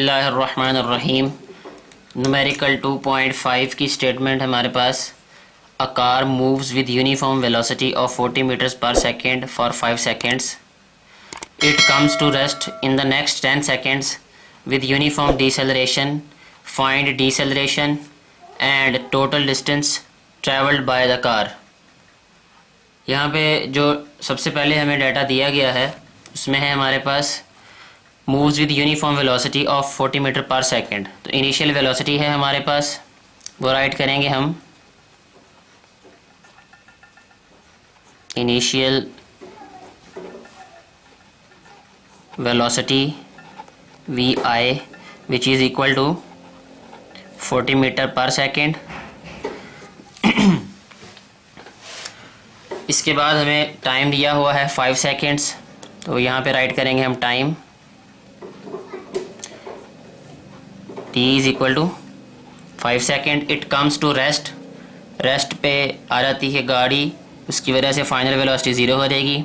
बिस्मिल्लाहिर्रहमानिर्रहीम। न्यूमेरिकल 2.5 की स्टेटमेंट हमारे पास। A car moves with uniform velocity of 40 metres per second for 5 seconds. It comes to rest in the next 10 seconds with uniform deceleration. Find deceleration and total distance traveled by the car. यहाँ पे जो सबसे पहले हमें data दिया गया है उसमें है हमारे पास moves with uniform velocity of 40 metre per second. तो इनिशियल वेलोसिटी है हमारे पास, वो राइट करेंगे हम initial velocity V I which is equal to 40 metre per second. इसके बाद हमें टाइम दिया हुआ है 5 seconds, तो यहाँ पे राइट करेंगे हम time t is equal to 5 second. It comes to rest, rest पे आ जाती है गाड़ी, उसकी वजह से फाइनल वेलोसिटी 0 हो जाएगी।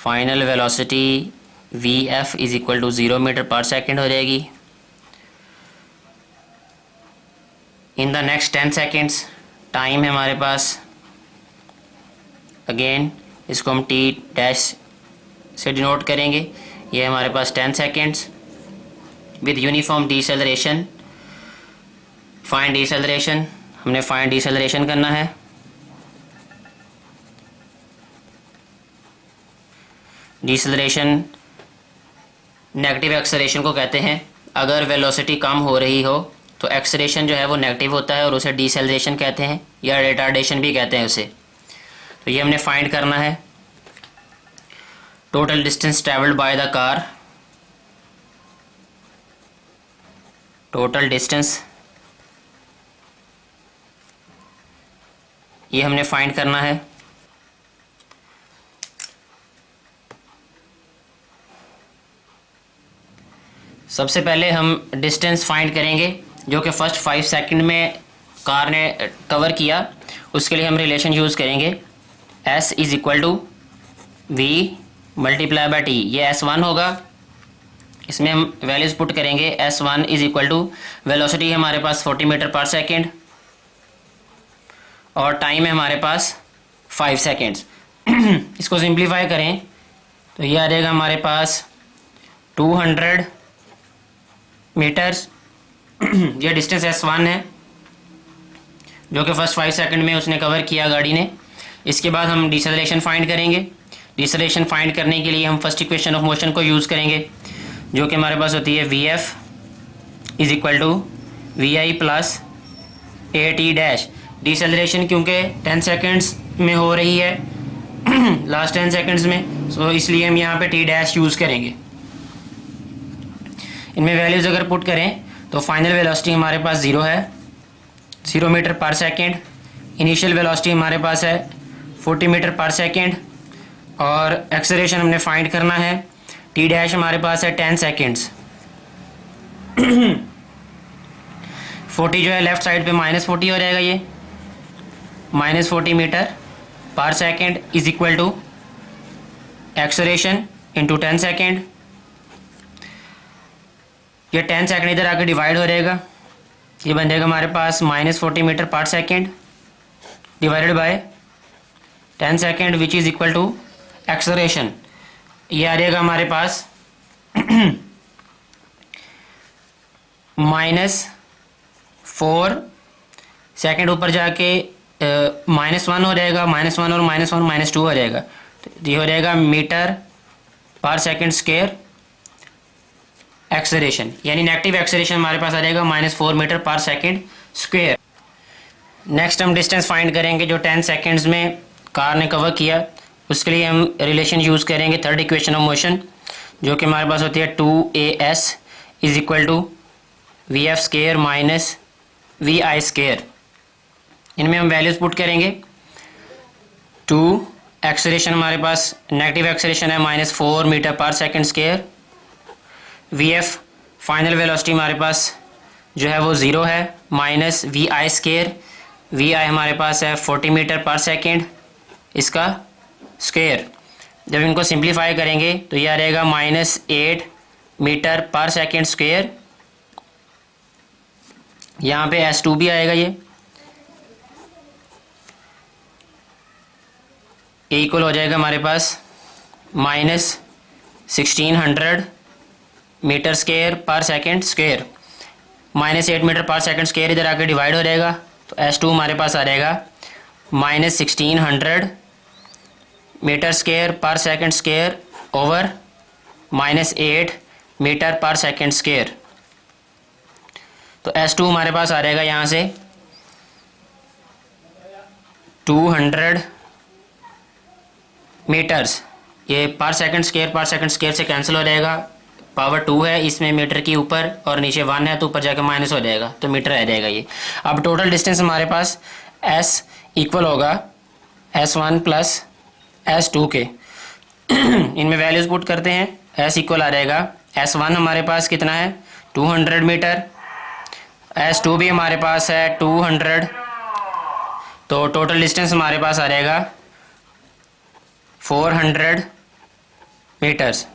Final velocity v f is equal to 0 meter per second हो जाएगी। In the next 10 seconds time है हमारे पास, अगेन इसको हम टी डैश से डिनोट करेंगे। ये हमारे पास 10 seconds with uniform deceleration. Find deceleration, हमने फाइंड डिसेलरेशन करना है। डिसेलरेशन नेगेटिव एक्सेलरेशन को कहते हैं। अगर वेलोसिटी कम हो रही हो तो एक्सेलरेशन जो है वो नेगेटिव होता है और उसे डिसेलरेशन कहते हैं या रिटार्डेशन भी कहते हैं उसे। तो ये हमने फाइंड करना है। Total distance travelled by the car, total distance ये हमने फाइंड करना है। सबसे पहले हम डिस्टेंस फाइंड करेंगे जो कि फर्स्ट 5 सेकंड में कार ने कवर किया। उसके लिए हम रिलेशन यूज़ करेंगे s is equal to v multiply by t. ये s1 होगा, इसमें हम वैल्यूज़ पुट करेंगे। s1 is equal to velocity है हमारे पास 40 मीटर पर सेकेंड और टाइम है हमारे पास 5 seconds। इसको सिंप्लीफाई करें तो ये आ जाएगा हमारे पास 200 मीटर्स। ये डिस्टेंस s1 है जो कि फर्स्ट 5 सेकंड में उसने कवर किया गाड़ी ने। इसके बाद हम डिसेलरेशन फाइंड करेंगे। डिसेलरेशन फाइंड करने के लिए हम फर्स्ट इक्वेशन ऑफ मोशन को यूज़ करेंगे जो कि हमारे पास होती है v f is equal to v i plus a t dash. Deceleration क्योंकि 10 seconds में हो रही है लास्ट 10 seconds में, सो इसलिए हम यहाँ पे टी डैश यूज़ करेंगे। इनमें वैल्यूज़ अगर पुट करें तो फाइनल वेलोसिटी हमारे पास 0 है, 0 meter per second. Initial velocity हमारे पास है 40 मीटर पर सेकेंड और एक्सेलरेशन हमने फाइंड करना है। टी डैश हमारे पास है 10 seconds। 40 जो है लेफ्ट साइड पे -40 हो जाएगा, ये -40 metre per second is equal to acceleration into 10 second. ये 10 सेकेंड इधर आके डिवाइड हो जाएगा, ये बन जाएगा हमारे पास -40 metre per second divided by 10 second which is equal to acceleration. ये आ जाएगा हमारे पास -4 सेकेंड ऊपर जाके -1 हो जाएगा, -1 और -1 -2 हो जाएगा। तो ये हो जाएगा metre per second square acceleration, यानी नेगेटिव एक्सेलरेशन हमारे पास आ जाएगा -4 metre per second square. Next हम डिस्टेंस फाइंड करेंगे जो 10 seconds में कार ने कवर किया। उसके लिए हम रिलेशन यूज़ करेंगे थर्ड इक्वेशन ऑफ मोशन जो कि हमारे पास होती है 2as is equal to v f square minus we I square. इनमें हम वैल्यूज़ पुट करेंगे। 2 एक्सेलरेशन हमारे पास नेगेटिव एक्सेलरेशन है -4 metre per second square. V F final velocity हमारे पास जो है वो 0 है, minus we I square. V I हमारे पास है 40 मीटर पर सेकेंड, इसका स्क्वायर जब इनको सिंप्लीफाई करेंगे तो ये आ रहेगा -8 मीटर पर सेकेंड स्क्वेयर। यहाँ पे S2 भी आएगा, ये इक्वल हो जाएगा हमारे पास -1600 मीटर स्क्वेयर पर second square. -8 metre per second square इधर आके डिवाइड हो जाएगा, तो S2 हमारे पास आ जाएगा -1600 मीटर स्क्वेयर पर second square over -8 metre per second square. तो S2 हमारे पास आ जाएगा यहाँ से 200 मीटर्स। ये पर सेकंड स्क्वायर से कैंसिल हो जाएगा, पावर 2 है इसमें मीटर के ऊपर और नीचे 1 है तो ऊपर जाकर माइनस हो जाएगा, तो मीटर रह जाएगा ये। अब टोटल डिस्टेंस हमारे पास S इक्वल होगा S1 प्लस S2 के। इनमें वैल्यूज पुट करते हैं, S इक्वल आ जाएगा S1 हमारे पास कितना है 200 मीटर, S2 भी हमारे पास है 200, तो टोटल डिस्टेंस हमारे पास आ जाएगा 400 मीटर्स।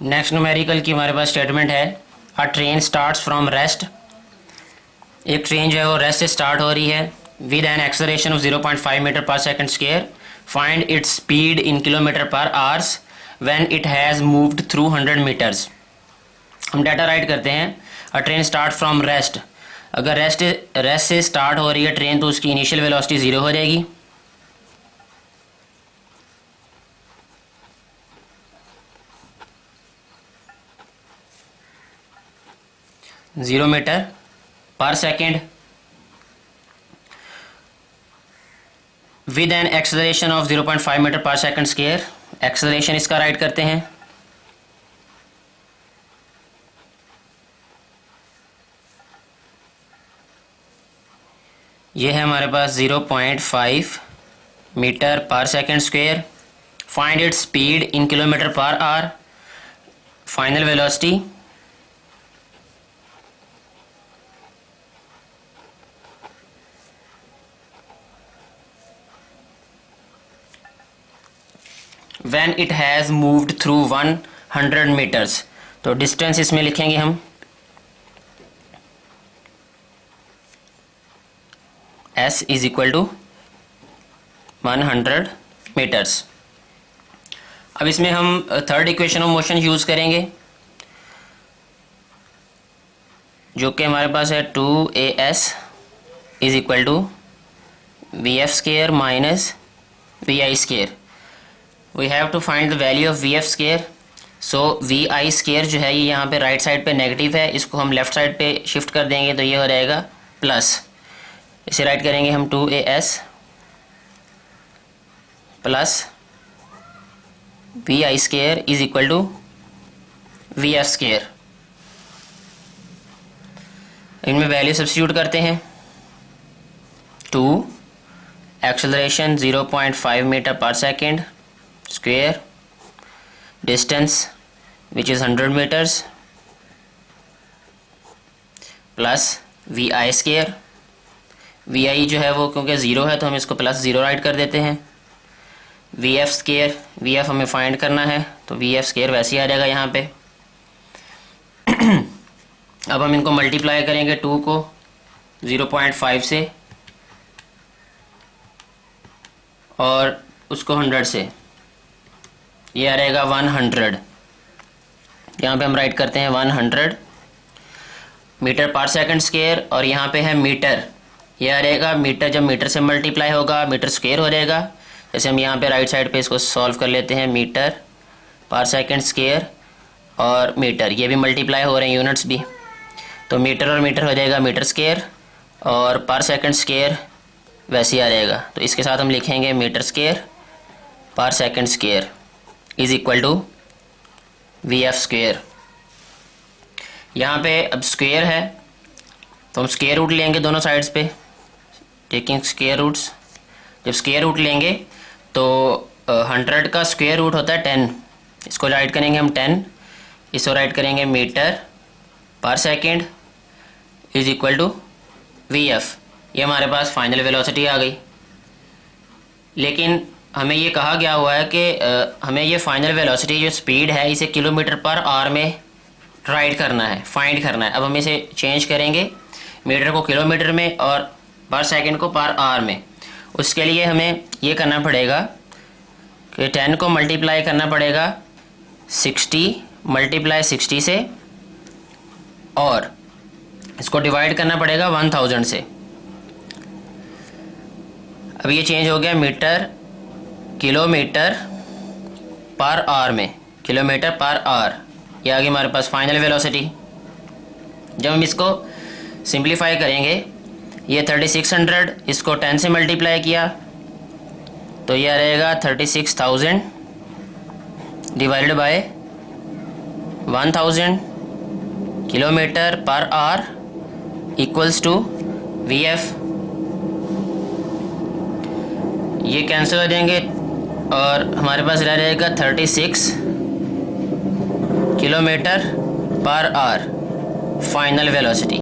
नेक्स्ट न्यूमेरिकल की हमारे पास स्टेटमेंट है, a train starts from rest. एक ट्रेन जो है वो रेस्ट से स्टार्ट हो रही है with an acceleration of 0.5 metre per second square. Find its speed in kilometre per hours when it has moved through 100 metres. हम डाटा राइट करते हैं, a train start from rest. अगर रेस्ट से start हो रही है ट्रेन तो उसकी इनिशियल वेलोसिटी 0 हो जाएगी, zero meter per second with an acceleration of 0.5 metre per second square. Acceleration इसका राइट करते हैं, ये है हमारे पास 0.5 metre per second square. Find its speed in kilometre per hour, final velocity when it has moved through 100 meters। तो distance इसमें लिखेंगे हम S is equal to 100 meters. अब इसमें हम third equation of motion use करेंगे जो कि हमारे पास है 2AS is equal to VF square minus VI square. We have to find the value of VF square. So VI square जो है ये यहाँ पे राइट साइड पे नेगेटिव है, इसको हम लेफ्ट साइड पे शिफ्ट कर देंगे तो ये हो जाएगा प्लस। इसे राइट करेंगे हम 2AS plus VI square is equal to VF square. इनमें वैल्यू सब्स्टिट्यूट करते हैं, 2 acceleration 0.5 metre per second square, distance which is 100 meters plus VI square. VI जो है वो क्योंकि 0 है तो हम इसको प्लस 0 राइट कर देते हैं। VF स्क्वायर, VF हमें फाइंड करना है तो VF स्क्वायर वैसे ही आ जाएगा यहाँ पे। अब हम इनको मल्टीप्लाई करेंगे 2 को 0.5 से और उसको 100 से, ये आ रहेगा 100। यहाँ पे हम राइट करते हैं 100 मीटर पर सेकंड स्क्वायर और यहाँ पे है मीटर, ये आ रहेगा मीटर। जब मीटर से मल्टीप्लाई होगा मीटर स्क्वायर हो जाएगा। जैसे हम यहाँ पे राइट साइड पे इसको सॉल्व कर लेते हैं, मीटर पर सेकंड स्क्वायर और मीटर ये भी मल्टीप्लाई हो रहे हैं यूनिट्स भी, तो मीटर और मीटर हो जाएगा मीटर स्क्वायर और पर सेकंड स्क्वायर वैसे ही आ जाएगा। तो इसके साथ हम लिखेंगे meter square per second square is equal to VF square. यहाँ पे अब स्क्वायर है तो हम स्क्वायर रूट लेंगे दोनों साइड्स पे, टेकिंग स्क्वायर रूट्स। जब स्क्वायर रूट लेंगे तो 100 का स्क्वायर रूट होता है 10, इसको राइट करेंगे हम 10, इसको राइट करेंगे meter per second is equal to VF। ये हमारे पास फाइनल वेलोसिटी आ गई। लेकिन हमें ये कहा गया हुआ है कि हमें ये फाइनल वेलोसिटी जो स्पीड है इसे किलोमीटर पर आवर में राइट करना है, फाइंड करना है। अब हम इसे चेंज करेंगे, मीटर को किलोमीटर में और पर सेकंड को पर आवर में। उसके लिए हमें ये करना पड़ेगा कि 10 को मल्टीप्लाई करना पड़ेगा 60 मल्टीप्लाई 60 से, और इसको डिवाइड करना पड़ेगा 1000 से। अब ये चेंज हो गया मीटर किलोमीटर पर आवर में, किलोमीटर पर आवर। ये आ गई हमारे पास फाइनल वेलोसिटी। जब हम इसको सिंप्लीफाई करेंगे, ये 3600 इसको 10 से मल्टीप्लाई किया तो यह रहेगा 36,000 divided by 1000 kilometer per hour equals to VF। ये कैंसिल हो जाएंगे और हमारे पास रह जाएगा 36 kilometre per hour final velocity.